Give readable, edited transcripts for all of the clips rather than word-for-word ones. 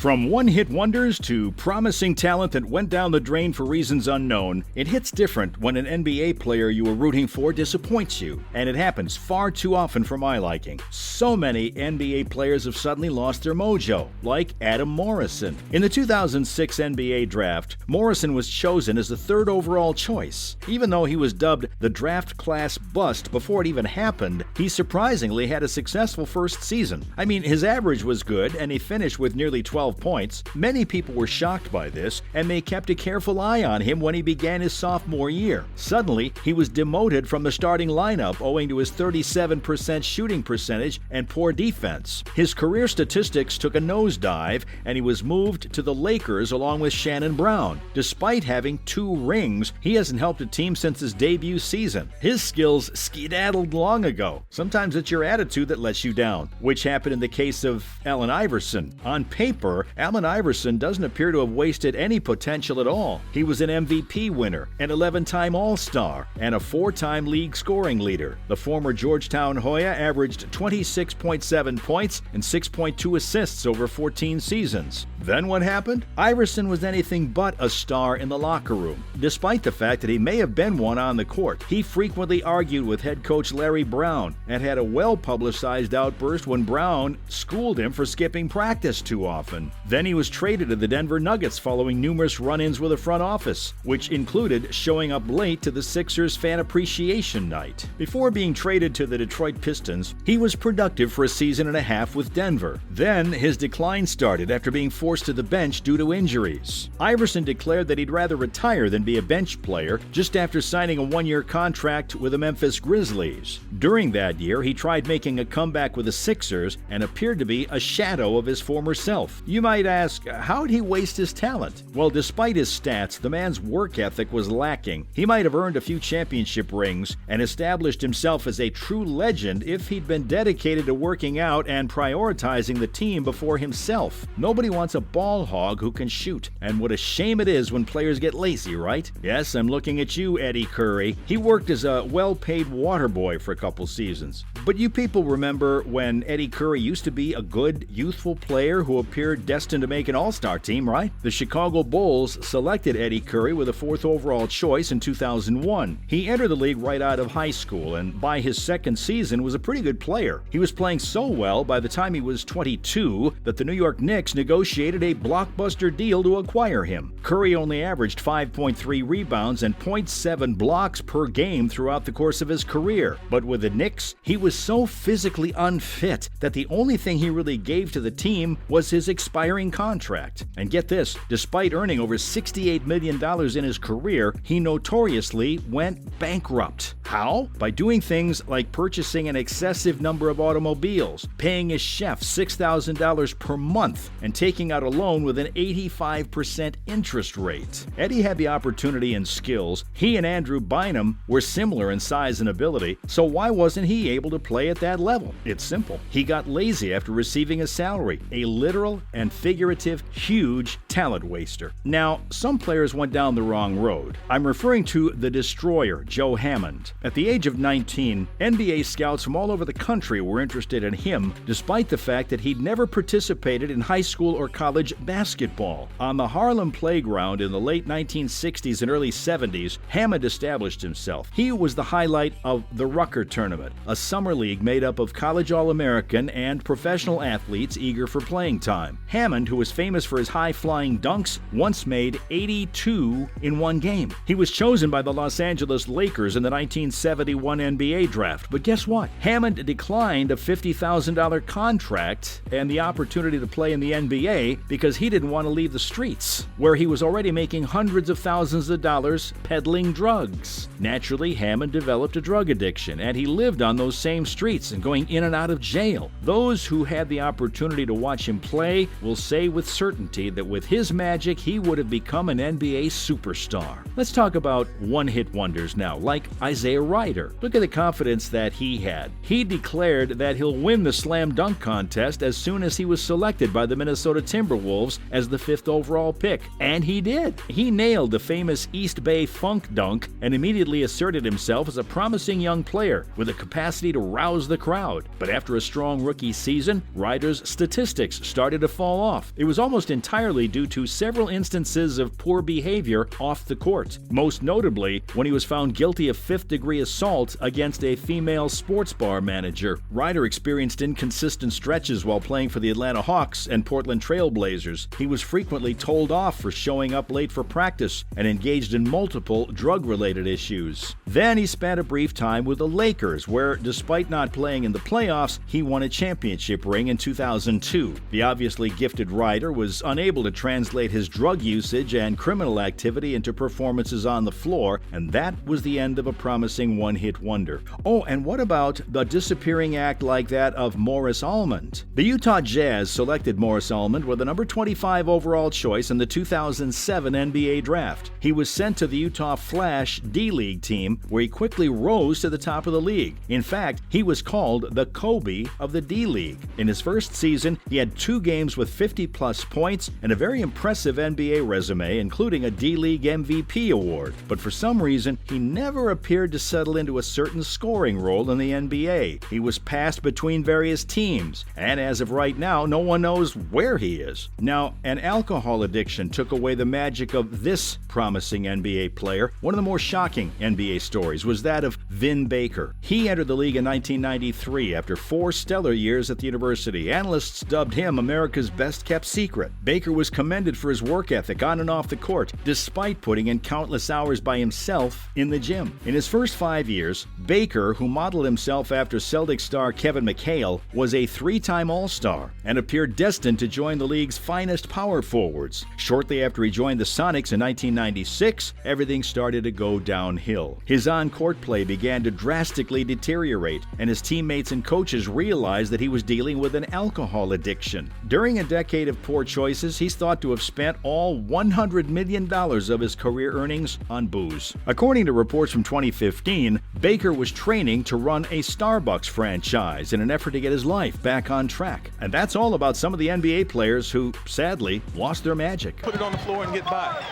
From one-hit wonders to promising talent that went down the drain for reasons unknown, it hits different when an NBA player you were rooting for disappoints you, and it happens far too often for my liking. So many NBA players have suddenly lost their mojo, like Adam Morrison. In the 2006 NBA draft, Morrison was chosen as the third overall choice. Even though he was dubbed the draft class bust before it even happened, he surprisingly had a successful first season. I mean, his average was good, and he finished with nearly 12 points. Many people were shocked by this, and they kept a careful eye on him when he began his sophomore year. Suddenly, he was demoted from the starting lineup owing to his 37% shooting percentage and poor defense. His career statistics took a nosedive, and he was moved to the Lakers along with Shannon Brown. Despite having 2 rings, he hasn't helped a team since his debut season. His skills skedaddled long ago. Sometimes it's your attitude that lets you down, which happened in the case of Allen Iverson. On paper, Allen Iverson doesn't appear to have wasted any potential at all. He was an MVP winner, an 11-time All-Star, and a 4-time league scoring leader. The former Georgetown Hoya averaged 26.7 points and 6.2 assists over 14 seasons. Then what happened? Iverson was anything but a star in the locker room. Despite the fact that he may have been one on the court, he frequently argued with head coach Larry Brown and had a well-publicized outburst when Brown schooled him for skipping practice too often. Then he was traded to the Denver Nuggets following numerous run-ins with the front office, which included showing up late to the Sixers fan appreciation night. Before being traded to the Detroit Pistons, he was productive for a season and a half with Denver. Then his decline started after being forced to the bench due to injuries. Iverson declared that he'd rather retire than be a bench player just after signing a 1-year contract with the Memphis Grizzlies. During that year, he tried making a comeback with the Sixers and appeared to be a shadow of his former self. You might ask, how did he waste his talent? Well, despite his stats, the man's work ethic was lacking. He might have earned a few championship rings and established himself as a true legend if he'd been dedicated to working out and prioritizing the team before himself. Nobody wants a ball hog who can shoot, and what a shame it is when players get lazy, right? Yes, I'm looking at you, Eddie Curry. He worked as a well-paid water boy for a couple seasons. But you people remember when Eddie Curry used to be a good, youthful player who appeared destined to make an all-star team, right? The Chicago Bulls selected Eddie Curry with a 4th overall choice in 2001. He entered the league right out of high school, and by his second season was a pretty good player. He was playing so well by the time he was 22 that the New York Knicks negotiated a blockbuster deal to acquire him. Curry only averaged 5.3 rebounds and 0.7 blocks per game throughout the course of his career. But with the Knicks, he was so physically unfit that the only thing he really gave to the team was his expiring contract. And get this, despite earning over $68 million in his career, he notoriously went bankrupt. How? By doing things like purchasing an excessive number of automobiles, paying his chef $6,000 per month, and taking out a loan with an 85% interest rate. Eddie had the opportunity and skills. He and Andrew Bynum were similar in size and ability, so why wasn't he able to play at that level? It's simple. He got lazy after receiving a salary, a literal and figurative huge talent waster. Now, some players went down the wrong road. I'm referring to the destroyer, Joe Hammond. At the age of 19, NBA scouts from all over the country were interested in him, despite the fact that he'd never participated in high school or college basketball. On the Harlem playground in the late 1960s and early 70s, Hammond established himself. He was the highlight of the Rucker Tournament, a summer league made up of college All-American and professional athletes eager for playing time. Hammond, who was famous for his high-flying dunks, once made 82 in one game. He was chosen by the Los Angeles Lakers in the 1971 NBA draft, but guess what? Hammond declined a $50,000 contract and the opportunity to play in the NBA because he didn't want to leave the streets, where he was already making hundreds of thousands of dollars peddling drugs. Naturally, Hammond developed a drug addiction, and he lived on those same streets and going in and out of jail. Those who had the opportunity to watch him play will say with certainty that with his magic, he would have become an NBA superstar. Let's talk about one-hit wonders now, like Isaiah Ryder. Look at the confidence that he had. He declared that he'll win the slam dunk contest as soon as he was selected by the Minnesota Timberwolves as the 5th overall pick, and he did. He nailed the famous East Bay funk dunk and immediately asserted himself as a promising young player with the capacity to rouse the crowd. But after a strong rookie season, Ryder's statistics started to fall off. It was almost entirely due to several instances of poor behavior off the court, most notably when he was found guilty of fifth-degree assault against a female sports bar manager. Ryder experienced inconsistent stretches while playing for the Atlanta Hawks and Portland Trail Blazers. He was frequently told off for showing up late for practice and engaged in multiple drug-related issues. Then he spent a brief time with the Lakers, where, despite not playing in the playoffs, he won a championship ring in 2002. The obviously gifted Ryder was unable to translate his drug usage and criminal activity into performances on the floor, and that was the end of a promising one-hit wonder. Oh, and what about the disappearing act like that of Morris Almond? The Utah Jazz selected Morris Almond with the number 25 overall choice in the 2007 NBA draft. He was sent to the Utah Flash D-League team, where he quickly rose to the top of the league. In fact, he was called the Kobe of the D-League. In his first season, he had 2 games with 50-plus points and a very impressive NBA resume, including a D-League MVP award. But for some reason, he never appeared to settle into a certain scoring role in the NBA. He was passed between various teams, and as of right now, no one knows where he is. Now, an alcohol addiction took away the magic of this promising NBA player. One of the more shocking NBA stories was that of Vin Baker. He entered the league in 1993 after 4 stellar years at the university. Analysts dubbed him America's best-kept secret. Baker was commended for his work ethic on and off the court, despite putting in countless hours by himself in the gym. In his first 5 years, Baker, who modeled himself after Celtics star Kevin McHale, was a 3-time All-Star and appeared destined to join the league's finest power forwards. Shortly after he joined the Sonics in 1996, everything started to go downhill. His on-court play began to drastically deteriorate, and his teammates and coaches realized that he was dealing with an alcohol addiction. During a decade of poor choices, he's thought to have spent all $100 million of his career earnings on booze. According to reports from 2015, Baker was training to run a Starbucks franchise in an effort to get his life back on track. And that's all about some of the NBA players who, sadly, lost their magic. Put it on the floor and get by.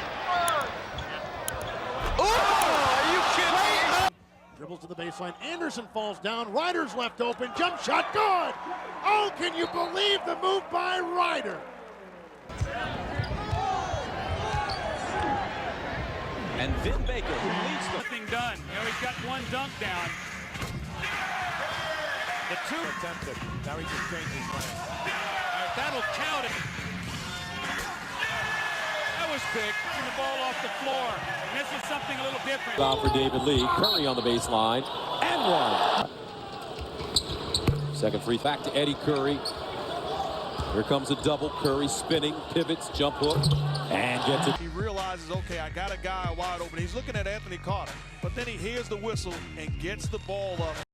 Oh, are you kidding me? Dribbles to the baseline. Anderson falls down. Ryder's left open. Jump shot, good! Oh, can you believe the move by Ryder? And Vin Baker, who leads the Nothing done. You know, he's got one dunk down. The 2 attempted. Now he can change his mind. that'll count it. That was big. Taking the ball off the floor. And this is something a little different. Foul for David Lee. Curry on the baseline. And one. Second free. Back to Eddie Curry. Here comes a double. Curry spinning, pivots, jump hook, and gets it. He realizes, okay, I got a guy wide open. He's looking at Anthony Carter, but then he hears the whistle and gets the ball up.